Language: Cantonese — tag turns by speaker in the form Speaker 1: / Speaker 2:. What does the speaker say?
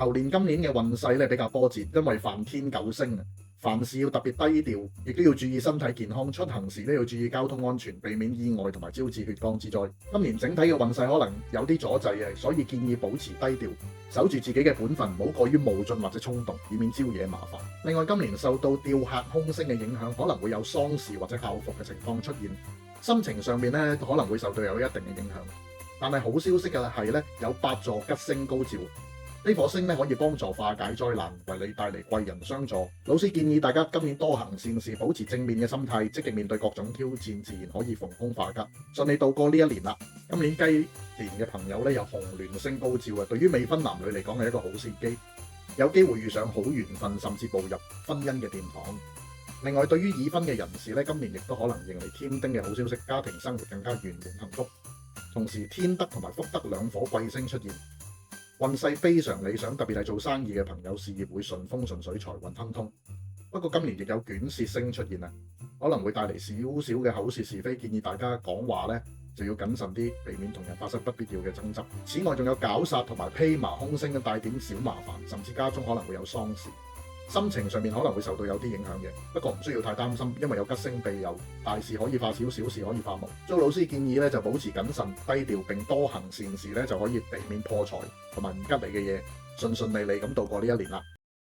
Speaker 1: 牛年今年嘅運勢咧比較波折，因為犯天九星啊，凡事要特別低調，亦都要注意身體健康。出行時咧要注意交通安全，避免意外同埋招致血光之災。今年整體嘅運勢可能有啲阻滯嘅，所以建議保持低調，守住自己嘅本分，唔好過於冒進或者衝動，以免招惹麻煩。另外，今年受到吊客空星嘅影響，可能會有喪事或者校服嘅情況出現，心情上面咧可能會受到有一定嘅影響。但係好消息嘅係咧，有8座吉星高照。呢顆星咧可以幫助化解災難，為你帶嚟貴人相助。老師建議大家今年多行善事，保持正面嘅心態，積極面對各種挑戰，自然可以逢凶化吉，順利度過呢一年啦。今年雞年嘅朋友咧有紅鸞星高照啊，對於未婚男女嚟講係一個好時機，有機會遇上好緣分，甚至步入婚姻嘅殿堂。另外，對於已婚嘅人士咧，今年亦都可能迎嚟添丁嘅好消息，家庭生活更加圓滿幸福。同時，天德同埋福德兩顆貴星出現。運勢非常理想，特別係做生意嘅朋友，事業會順風順水，財運亨通。不過今年亦有卷舌星出現啊，可能會帶嚟少少嘅口舌是非，建議大家講話咧就要謹慎啲，避免同人發生不必要嘅爭執。此外，仲有絞殺同埋披麻空星嘅帶點小麻煩，甚至家中可能會有喪事。心情上面可能會受到有啲影響嘅，不過唔需要太擔心，因為有吉星庇佑，大事可以化小，小事可以化無。周老師建議咧就保持謹慎低調，並多行善事咧就可以避免破財同埋唔吉利嘅嘢，順順利利咁度過呢一年啦。